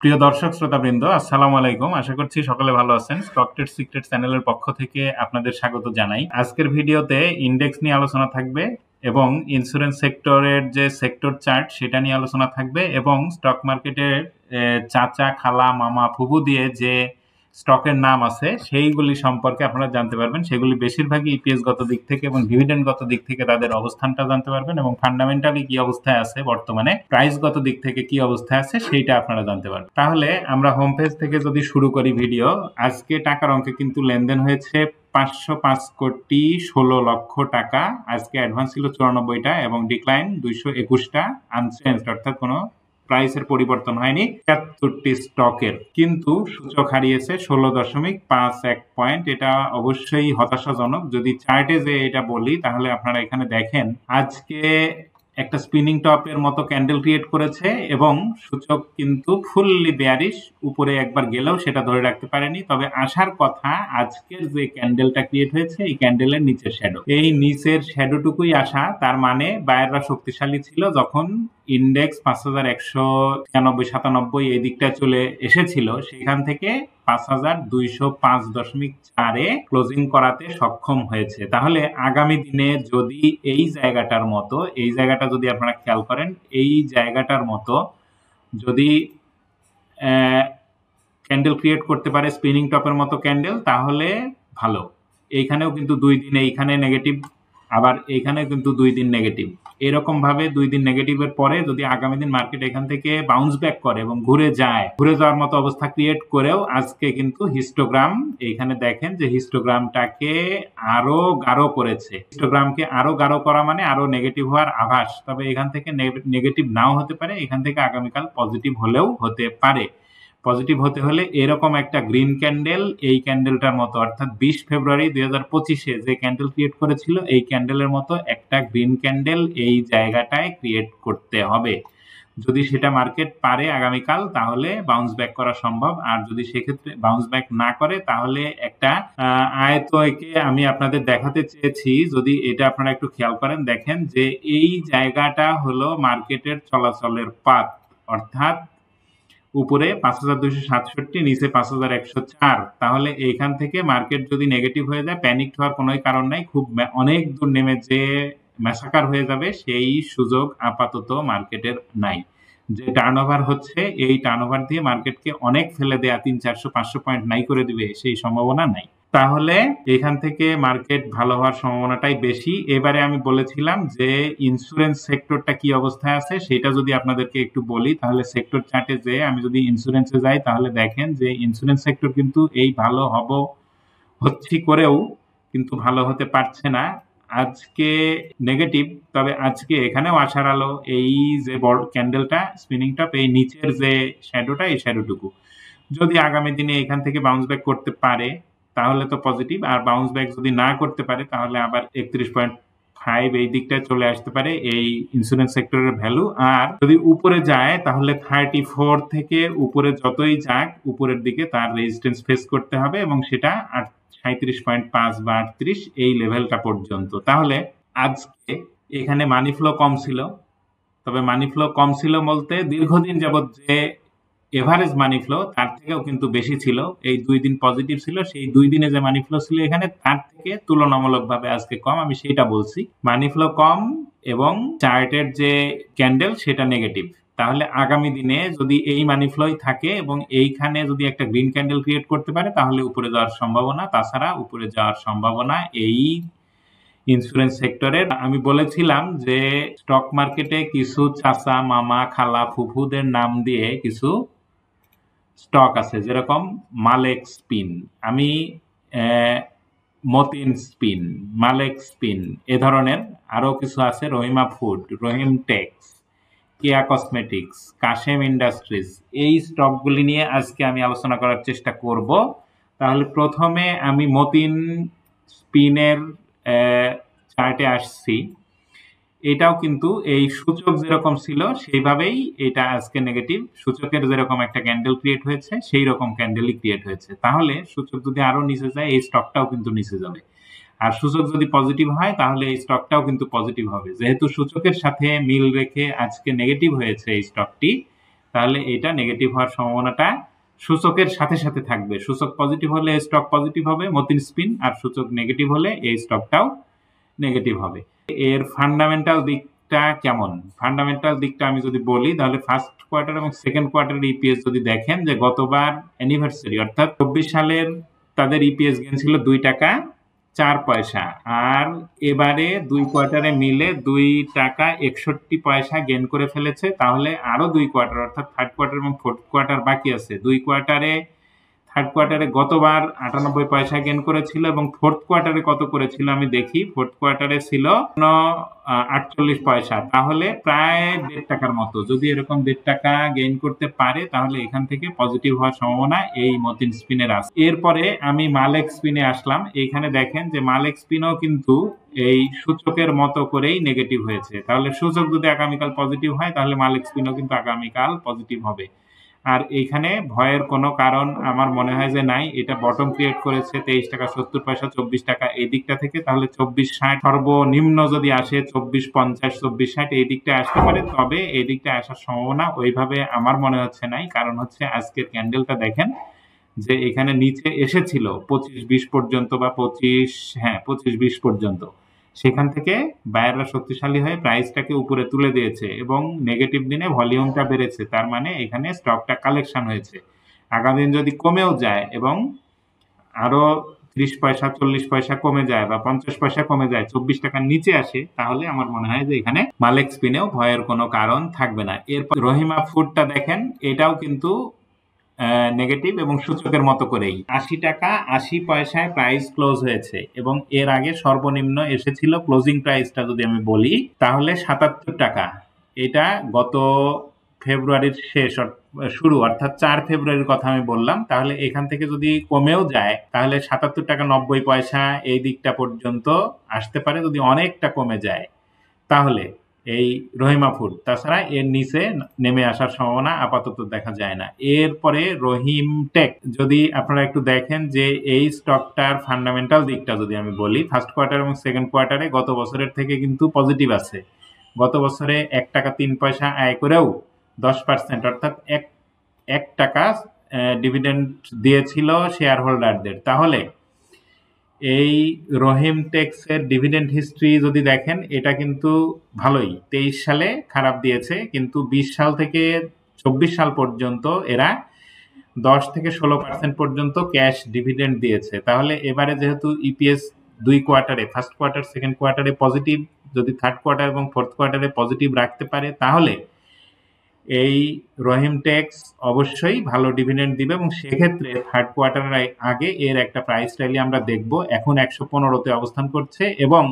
প্রিয় দর্শক শ্রোতাবৃন্দ, আসসালামু আলাইকুম। আশা করছি সকলে ভালো আছেন। স্টক ট্রেড সিক্রেট চ্যানেলের পক্ষ থেকে আপনাদের স্বাগত জানাই। আজকের ভিডিওতে ইন্ডেক্স নিয়ে আলোচনা থাকবে এবং ইন্স্যুরেন্স সেক্টরের যে সেক্টর চার্ট সেটা নিয়ে আলোচনা থাকবে এবং স্টক মার্কেটের চাচা, খালা, মামা, ফুফু দিয়ে যে স্টকের নাম আছে সেইগুলি সম্পর্কে আপনারা জানতে পারবেন। সেগুলি বেশিরভাগই ইপিএস গত দিক থেকে এবং ডিভিডেন্ড গত দিক থেকে তাদের অবস্থানটা জানতে পারবেন এবং ফান্ডামেন্টালি কি অবস্থায় আছে, বর্তমানে প্রাইস গত দিক থেকে কি অবস্থায় আছে সেইটা আপনারা জানতে পারবেন। তাহলে আমরা হোম পেজ থেকে যদি শুরু করি ভিডিও, আজকে টাকার অঙ্কে কিন্তু লেনদেন হয়েছে 505,16,00,000 টাকা। আজকে অ্যাডভান্স ছিল 94টা এবং ডিক্লাইন 221টা, আনচেঞ্জ অর্থাৎ কোনো প্রাইসের পরিবর্তন হয়নি ৭৩টি স্টকের। কিন্তু সূচক হারিয়েছে 16.51 পয়েন্ট। এটা অবশ্যই হতাশাজনক। যদি চার্টে যে এটা বলি তাহলে আপনারা এখানে দেখেন আজকে একটা স্পিনিং টপের মতো ক্যান্ডেল ক্রিয়েট করেছে এবং সূচক কিন্তু ফুললি বেয়ারিশ, উপরে একবার গেলেও সেটা ধরে রাখতে পারেনি। তবে আসার কথা আজকের যে ক্যান্ডেলটা ক্রিয়েট হয়েছে এই ক্যান্ডেলের নিচের শ্যাডো, এই নিচের শ্যাডোটুকুই আসা। তার মানে বায়াররা শক্তিশালী ছিল যখন ইন্ডেক্স 5,196-97 এই দিকটা চলে এসেছিল, সেখান থেকে 5,205.4-এ ক্লোজিং করাতে সক্ষম হয়েছে। তাহলে আগামী দিনে যদি এই জায়গাটার মতো, এই জায়গাটা যদি আপনারা খেয়াল করেন, এই জায়গাটার মতো যদি ক্যান্ডেল ক্রিয়েট করতে পারে স্পিনিং টপের মতো ক্যান্ডেল, তাহলে ভালো। এইখানেও কিন্তু 2 দিন এইখানে নেগেটিভ, আবার এইখানে কিন্তু 2 দিন নেগেটিভ। এরকম ভাবে 2 দিন নেগেটিভের পরে যদি আগামী দিন মার্কেট এখান থেকে বাউন্স ব্যাক করে এবং ঘুরে যাওয়ার মতো অবস্থা ক্রিয়েট করেও আজকে কিন্তু হিস্টোগ্রাম, এইখানে দেখেন যে হিস্টোগ্রামটাকে আরো গাঢ় করেছে। হিস্টোগ্রামকে আরো গাঢ় করা মানে আরো নেগেটিভ হওয়ার আভাস। তবে এখান থেকে নেগেটিভ নাও হতে পারে, এখান থেকে আগামীকাল পজিটিভ হলেও হতে পারে। পজিটিভ হতে হলে এরকম একটা গ্রিন ক্যান্ডেল, এই ক্যান্ডেলটার মতো অর্থাৎ 20 ফেব্রুয়ারি 2025-এ যে ক্যান্ডেল ক্রিয়েট করেছিল এই ক্যান্ডেলের মতো একটা গ্রিন ক্যান্ডেল এই জায়গাটায় ক্রিয়েট করতে হবে। যদি সেটা মার্কেট পারে আগামীকাল তাহলে বাউন্স ব্যাক করা সম্ভব। আর যদি সেক্ষেত্রে বাউন্স ব্যাক না করে তাহলে একটা আয়তকে আমি আপনাদের দেখাতে চেয়েছি। যদি এটা আপনারা একটু খেয়াল করেন, দেখেন যে এই জায়গাটা হলো মার্কেটের চলাচলের পাথ, অর্থাৎ উপরে 5,267, নিচে 5,104। তাহলে এইখান থেকে মার্কেট যদি নেগেটিভ হয়ে যায়, প্যানিক হওয়ার কোনো কারণ নাই। খুব অনেক দূর নেমে যে ম্যাসাকার হয়ে যাবে সেই সুযোগ আপাতত মার্কেটের নাই। যে টার্নওভার হচ্ছে এই টার্নওভার দিয়ে মার্কেটকে অনেক ফেলে দেয়া 300-400-500 পয়েন্ট নাই করে দিবে সেই সম্ভাবনা নাই। তাহলে এখান থেকে মার্কেট ভালো হওয়ার সম্ভাবনাটাই বেশি। এবারে আমি বলেছিলাম যে ইন্স্যুরেন্স সেক্টরটা কি অবস্থায় আছে সেটা যদি আপনাদেরকে একটু বলি, তাহলে সেক্টর চার্টে যে আমি যদি ইন্স্যুরেন্সে যাই তাহলে দেখেন যে ইন্স্যুরেন্স সেক্টর কিন্তু এই ভালো হচ্ছে করেও কিন্তু ভালো হতে পারছে না। আজকে নেগেটিভ, তবে আজকে এখানেও আসার আলো। এই যে বড় ক্যান্ডেলটা স্পিনিং টপ, এই নিচের যে শ্যাডোটা, এই শ্যাডোটুকু যদি আগামী দিনে এখান থেকে বাউন্স ব্যাক করতে পারে তাহলে তো পজিটিভ। আর বাউন্স ব্যাক যদি না করতে পারে তাহলে আবার 31.5 এই দিকটা চলে আসতে পারে এই ইন্স্যুরেন্স সেক্টরের ভ্যালু। আর যদি উপরে যায় তাহলে 34 থেকে উপরে যতই যাক উপরের দিকে তার রেজিস্ট্যান্স ফেস করতে হবে এবং সেটা 37.5 বা 38 এই লেভেলটা পর্যন্ত। তাহলে আজকে এখানে মানি ফ্লো কম ছিল, তবে মানি ফ্লো কম ছিল বলতে দীর্ঘদিন যাবত যে এভারেজ মানি ফ্লো তার থেকেও কিন্তু বেশি ছিল। এই 2 দিন পজিটিভ ছিল, সেই 2 দিনে যে মানি ফ্লো ছিল এখানে তার থেকে তুলনামূলকভাবে আজকে কম, আমি সেটা বলছি। মানি ফ্লো কম এবং চার্টের যে ক্যান্ডেল সেটা নেগেটিভ। তাহলে আগামী দিনে যদি এই মানি ফ্লোই থাকে এবং এইখানে যদি একটা গ্রিন ক্যান্ডেল ক্রিয়েট করতে পারে তাহলে উপরে যাওয়ার সম্ভাবনা। তাছাড়া উপরে যাওয়ার সম্ভাবনা এই ইন্স্যুরেন্স সেক্টরের। আমি বলেছিলাম যে স্টক মার্কেটে কিছু চাচা, মামা, খালা, ফুফুদের নাম দিয়ে কিছু স্টক আছে, যেরকম মালেক স্পিন, আমি মতিন স্পিন, মালেক স্পিন, এ ধরনের আরো কিছু আছে, রহিমা ফুড, রহিম টেক্স, কেয়া কসমেটিক্স, কাশেম ইন্ডাস্ট্রিজ। এই স্টকগুলি নিয়ে আজকে আমি আলোচনা করার চেষ্টা করব। তাহলে প্রথমে আমি মতিন স্পিনের চার্টে আসছি। এটাও কিন্তু এই সূচক যেরকম ছিল সেইভাবেই এটা আজকে নেগেটিভ। সূচকের যেরকম একটা ক্যান্ডেল ক্রিয়েট হয়েছে সেই রকম ক্যান্ডেলই ক্রিয়েট হয়েছে। তাহলে সূচক যদি আরো নিচে যায় এই স্টকটাও কিন্তু নিচে যাবে। আর সূচক যদি পজিটিভ হয় তাহলে এই স্টকটাও কিন্তু পজিটিভ হবে। যেহেতু সূচকের সাথে মিল রেখে আজকে নেগেটিভ হয়েছে এই স্টকটি, তাহলে এটা নেগেটিভ হওয়ার সম্ভাবনাটা সূচকের সাথে সাথে থাকবে। সূচক পজিটিভ হলে স্টক পজিটিভ হবে মতিন স্পিন, আর সূচক নেগেটিভ হলে এই স্টকটাও নেগেটিভ হবে। এর ফান্ডামেন্টাল দিকটা কেমন? ফান্ডামেন্টাল দিকটা আমি যদি বলি তাহলে ফার্স্ট কোয়ার্টার এবং সেকেন্ড কোয়ার্টারের ইপিএস যদি দেখেন যে গতবার অ্যানিভার্সারি অর্থাৎ 24 সালের তাদের ইপিএস গেন ছিল 2 টাকা 4 পয়সা, আর এবারে 2 কোয়ার্টারে মিলে 2 টাকা 61 পয়সা গেন করে ফেলেছে। তাহলে আরো 2 কোয়ার্টার অর্থাৎ থার্ড কোয়ার্টার এবং ফোর্থ কোয়ার্টার বাকি আছে। থার্ড কোয়ার্টারে গতবার 98 পয়সা গেন করেছিল এবং ফোর্থ কোয়ার্টারে কত করেছিল আমি দেখি। ফোর্থ কোয়ার্টারে ছিল 48 পয়সা, তাহলে প্রায় 1.5 টাকার মতো। যদি এরকম 1.5 টাকা গেইন করতে পারে তাহলে এখান থেকে পজিটিভ হওয়ার সম্ভাবনা এই মতিন স্পিনের আছে। এরপরে আমি মালেক স্পিনে আসলাম। এইখানে দেখেন যে মালেক স্পিনও কিন্তু এই সূচকের মতো করেই নেগেটিভ হয়েছে। তাহলে সূচক যদি আগামীকাল পজিটিভ হয় তাহলে মালেক স্পিনও কিন্তু আগামীকাল পজিটিভ হবে। আর এইখানে ভয়ের কোনো কারণ আমার মনে হয় যে নাই। এটা বটম ক্রিয়েট করেছে 23 টাকা 70 পয়সা 24 টাকা এই দিকটা থেকে, তাহলে 24.60 সর্বনিম্ন যদি আসে 24.50 24.60 এই দিকটা আসতে পারে। তবে এই দিকটা আসার সম্ভাবনা ওইভাবে আমার মনে হচ্ছে নাই। কারণ হচ্ছে আজকের ক্যান্ডেলটা দেখেন যে এখানে নিচে এসেছিল 25-20 পর্যন্ত বা 25-20 পর্যন্ত। সেখান থেকে বায়াররা শক্তিশালী হয়ে প্রাইসটাকে উপরে তুলে দিয়েছে এবং নেগেটিভ দিনে ভলিউমটা বেড়েছে। তার মানে এখানে স্টকটা কালেকশন হয়েছে। আগামী দিন যদি কমেও যায় এবং আরো 30 পয়সা 40 পয়সা কমে যায় বা 50 পয়সা কমে যায় 24 টাকার নিচে আসে, তাহলে আমার মনে হয় যে এখানে মালেক স্পিনেও ভয়ের কোনো কারণ থাকবে না। এরপর রহিমা ফুডটা দেখেন, এটাও কিন্তু নেগেটিভ এবং সূচকের মতো করেই 80 টাকা 80 পয়সায় প্রাইস ক্লোজ হয়েছে এবং এর আগে সর্বনিম্ন এসেছিল ক্লোজিং প্রাইসটা যদি আমি বলি তাহলে 77 টাকা। এটা গত ফেব্রুয়ারির শুরু অর্থাৎ 4 ফেব্রুয়ারির কথা আমি বললাম। তাহলে এখান থেকে যদি কমেও যায় তাহলে 77 টাকা 90 পয়সা এই দিকটা পর্যন্ত আসতে পারে যদি অনেকটা কমে যায় তাহলে এই রহিমা ফুড। তাছাড়া এর নিচে নেমে আসার সম্ভাবনা আপাতত দেখা যায় না। এরপরে রহিম টেক যদি আপনারা একটু দেখেন যে এই স্টকটার ফান্ডামেন্টাল দিকটা যদি আমি বলি, ফার্স্ট কোয়ার্টার এবং সেকেন্ড কোয়ার্টারে গত বছরের থেকে কিন্তু পজিটিভ আছে। গত বছরে 1 টাকা 3 পয়সা আয় করেও 10% অর্থাৎ 1 টাকা ডিভিডেন্ড দিয়েছিল শেয়ার হোল্ডারদের। তাহলে এই রহিম টেক্সের ডিভিডেন্ড হিস্ট্রি যদি দেখেন এটা কিন্তু ভালোই। 23 সালে খারাপ দিয়েছে, কিন্তু 20 সাল থেকে 24 সাল পর্যন্ত এরা 10 থেকে 16% পর্যন্ত ক্যাশ ডিভিডেন্ড দিয়েছে। তাহলে এবারে যেহেতু ইপিএস 2 কোয়ার্টারে ফার্স্ট কোয়ার্টার সেকেন্ড কোয়ার্টারে পজিটিভ, যদি থার্ড কোয়ার্টার এবং ফোর্থ কোয়ার্টারে পজিটিভ রাখতে পারে তাহলে এই রহিম টেক্স অবশ্যই ভালো ডিভিডেন্ড দিবে এবং সেক্ষেত্রে থার্ড কোয়ার্টারের আগে এর একটা প্রাইস র্যালি আমরা দেখব। এখন 115তে অবস্থান করছে এবং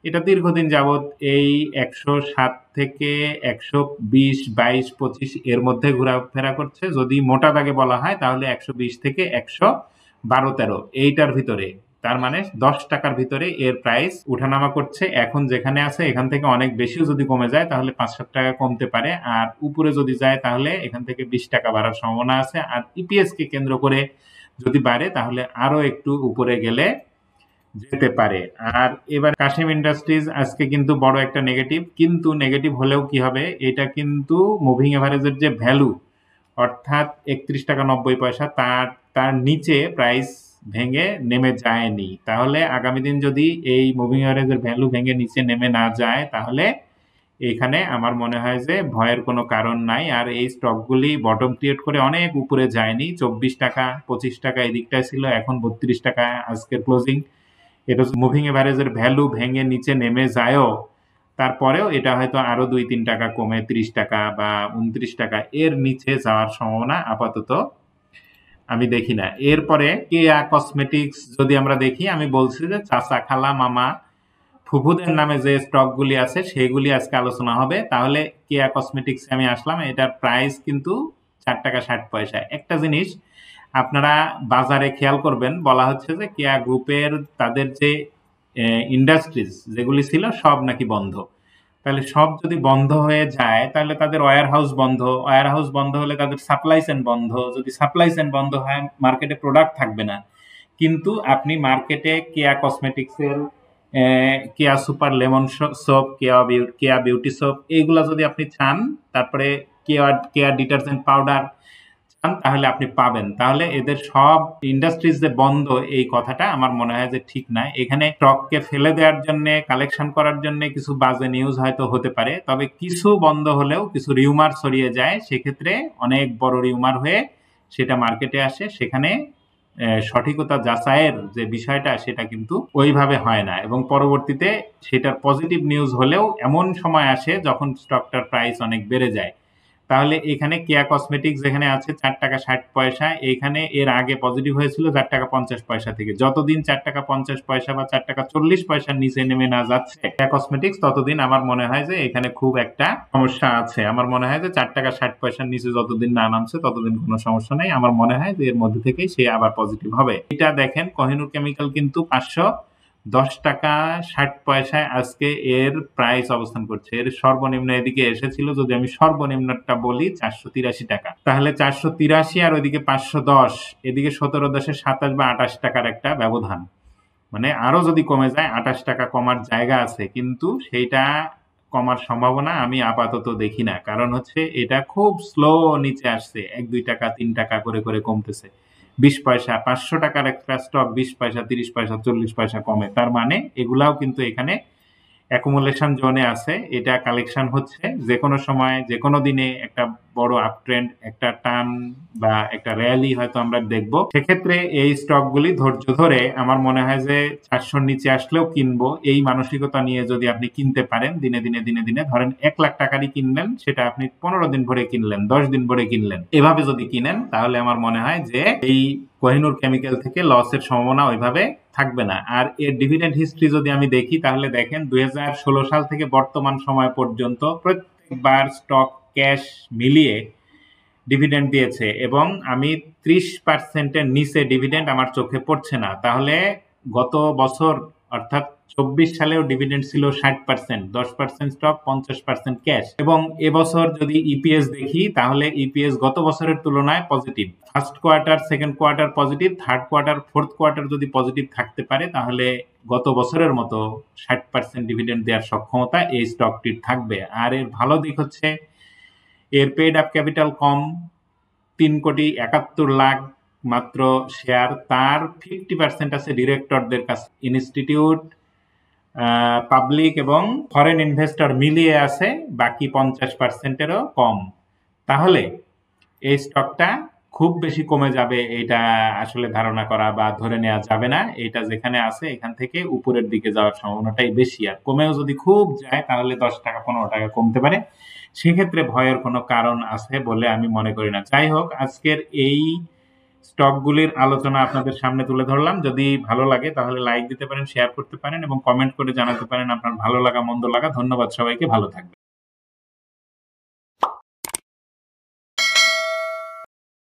এটা দীর্ঘদিন যাবৎ এই 107 থেকে 120 22 25 এর মধ্যে ঘোরাফেরা করছে। যদি মোটা দাগে বলা হয় তাহলে 120 থেকে 112-13 এইটার ভিতরে, তার মানে 10 টাকার ভিতরে এর প্রাইস উঠানামা করছে। এখন যেখানে আছে এখান থেকে অনেক বেশিও যদি কমে যায় তাহলে 5-7 টাকা কমতে পারে, আর উপরে যদি যায় তাহলে এখান থেকে 20 টাকা বাড়ার সম্ভাবনা আছে। আর ইপিএস কে কেন্দ্র করে যদি বাড়ে তাহলে আরো একটু উপরে গেলে যেতে পারে। আর এবার কাশিম ইন্ডাস্ট্রিজ আজকে কিন্তু বড় একটা নেগেটিভ, কিন্তু নেগেটিভ হলেও কি হবে, এটা কিন্তু মুভিং এভারেজের যে ভ্যালু অর্থাৎ 31 টাকা 90 পয়সা তার নিচে প্রাইস ভেঙে নেমে যায়নি। তাহলে আগামী দিন যদি এই মুভিং এভারেজের ভ্যালু ভেঙে নিচে নেমে না যায় তাহলে এখানে আমার মনে হয় যে ভয়ের কোনো কারণ নাই। আর এই স্টকগুলি বটম ক্রিয়েট করে অনেক উপরে যায়নি। 24 টাকা 25 টাকা এই দিকটায় ছিল, এখন 32 টাকা আজকের ক্লোজিং। এটা মুভিং এভারেজের ভ্যালু ভেঙে নিচে নেমে যায়ও তারপরেও এটা হয়তো আরো 2-3 টাকা কমে 30 টাকা বা 29 টাকা এর নিচে যাওয়ার সম্ভাবনা আপাতত আমি দেখি না। এরপরে কেয়া কসমেটিক্স যদি আমরা দেখি, আমি বলছি যে চাচা খালা মামা ফুফুদের নামে যে স্টকগুলি আছে সেগুলি আজকে আলোচনা হবে। তাহলে কেয়া কসমেটিক্সে আমি আসলাম, এটার প্রাইস কিন্তু 4 টাকা 60 পয়সা। একটা জিনিস আপনারা বাজারে খেয়াল করবেন, বলা হচ্ছে যে কেয়া গ্রুপের তাদের যে ইন্ডাস্ট্রিজ যেগুলি ছিল সব নাকি বন্ধ। তাহলে সব যদি বন্ধ হয়ে যায় তাহলে তাদের ওয়্যার হাউস বন্ধ হলে তাদের সাপ্লাই চেইন বন্ধ। যদি সাপ্লাই চেইন বন্ধ হয় মার্কেটে প্রোডাক্ট থাকবে না। কিন্তু আপনি মার্কেটে কেয়া কসমেটিক্সের কেয়া সুপার লেমন সোপ, কেয়া বিউটি সোপ এইগুলা যদি আপনি চান, তারপরে কেয়ার ডিটারজেন্ট পাউডার চান তাহলে আপনি পাবেন। তাহলে এদের সব ইন্ডাস্ট্রিজ যে বন্ধ এই কথাটা আমার মনে হয় যে ঠিক না। এখানে স্টককে ফেলে দেওয়ার জন্য, কালেকশন করার জন্য কিছু বাজে নিউজ হয়তো হতে পারে, তবে কিছু বন্ধ হলেও কিছু রিউমার ছড়িয়ে যায়, সেক্ষেত্রে অনেক বড় রিউমার হয়ে সেটা মার্কেটে আসে, সেখানে সঠিকতা যাচাইয়ের যে বিষয়টা সেটা কিন্তু ওইভাবে হয় না, এবং পরবর্তীতে সেটার পজিটিভ নিউজ হলেও এমন সময় আসে যখন স্টকটার প্রাইস অনেক বেড়ে যায়। তাহলে এখানে কেয়া কসমেটিক্স যেখানে আছে 4 টাকা 60 পয়সা, এখানে এর আগে পজিটিভ হয়েছিল 4 টাকা 50 পয়সা থেকে। যতদিন 4 টাকা 50 পয়সা বা 4 টাকা 40 পয়সার নিচে নেমে না যাচ্ছে কেয়া কসমেটিক্স, ততদিন আমার মনে হয় যে এখানে খুব একটা সমস্যা আছে। আমার মনে হয় যে 4 টাকা 60 পয়সার নিচে যতদিন না নামছে ততদিন কোনো সমস্যা নেই। আমার মনে হয় যে এর মধ্যে থেকেই সে আবার পজিটিভ হবে। এটা দেখেন কোহিনূর কেমিক্যাল কিন্তু 510 টাকা 60 পয়সায় আজকে এর প্রাইস অবস্থান করছে। এর সর্বনিম্ন এদিকে এসেছিল, যদি আমি সর্বনিম্নটা বলি, 483 টাকা। তাহলে 483 আর ওইদিকে 510, এদিকে 17.27 বা 28 টাকার একটা ব্যবধান। মানে আরো যদি কমে যায় 28 টাকা কমার জায়গা আছে, কিন্তু সেইটা কমার সম্ভাবনা আমি আপাতত দেখি না। কারণ হচ্ছে এটা খুব স্লো নিচে আসছে, 1-2 টাকা 3 টাকা করে করে কমতেছে। 20 পয়সা, 500 টাকার একটা স্টক 20 পয়সা 30 পয়সা 40 পয়সা কমে, তার মানে এগুলাও কিন্তু এখানে অ্যাকুমুলেশন জোনে আছে। এটা কালেকশন হচ্ছে, যে কোনো সময় যে কোনো দিনে একটা বড় আপ ট্রেন্ড, একটা টার্ন বা একটা র্যালি হয়তো আমরা দেখব। সেক্ষেত্রে এই স্টকগুলি ধৈর্য ধরে আমার মনে হয় যে 400 নিচে আসলেও কিনবো, এই মানসিকতা নিয়ে যদি আপনি কিনতে পারেন, দিনে দিনে দিনে দিনে ধরেন 1 লাখ টাকারই কিনলেন, সেটা আপনি 15 দিন ভরে কিনলেন, 10 দিন ভরে কিনলেন, এভাবে যদি কিনেন, তাহলে আমার মনে হয় যে এই কোহিনূর কেমিক্যাল থেকে লসের সম্ভাবনা ওইভাবে থাকবে না। আর এর ডিভিডেন্ড হিস্ট্রি যদি আমি দেখি, তাহলে দেখেন 2016 সাল থেকে বর্তমান সময় পর্যন্ত প্রত্যেকবার স্টক ক্যাশ মিলিয়ে ডিভিডেন্ড দিয়েছে, এবং আমি 30%-এর নিচে ডিভিডেন্ড আমার চোখে পড়ছে না। তাহলে গত বছর অর্থাৎ 24 সালেও ডিভিডেন্ড ছিল 60%, 10% স্টক 50% ক্যাশ। এবং এবছর যদি ইপিএস দেখি, তাহলে ইপিএস গত বছরের তুলনায় positive. First quarter, second quarter positive, third quarter, fourth quarter যদি পজিটিভ থাকতে পারে, তাহলে গত বছরের মতো 60% ডিভিডেন্ড দেওয়ার সক্ষমতা এই স্টকটির থাকবে। আর এর ভালো দিক হচ্ছে এর পেড আপ ক্যাপিটাল কম, 3,71,00,000 মাত্র শেয়ার, তার 50% আছে ডিরেক্টরদের কাছে, ইনস্টিটিউট, পাবলিক এবং ফরেন ইনভেস্টর মিলিয়ে আছে বাকি 50%-এরও কম। তাহলে এই স্টকটা খুব বেশি কমে যাবে এটা আসলে ধারণা করা বা ধরে নেওয়া যাবে না। এটা যেখানে আছে এখান থেকে উপরের দিকে যাওয়ার সম্ভাবনাটাই বেশি। আর কমেও যদি খুব যায়, তাহলে 10 টাকা 15 টাকা কমতে পারে। সেক্ষেত্রে ভয়ের কোনো কারণ আছে বলে আমি মনে করি না। যাই হোক, আজকের এই স্টকগুলির আলোচনা আপনাদের সামনে তুলে ধরলাম। যদি ভালো লাগে তাহলে লাইক দিতে পারেন, শেয়ার করতে পারেন এবং কমেন্ট করে জানাতে পারেন আপনার ভালো লাগা মন্দ লাগা। ধন্যবাদ সবাইকে, ভালো থাকবেন।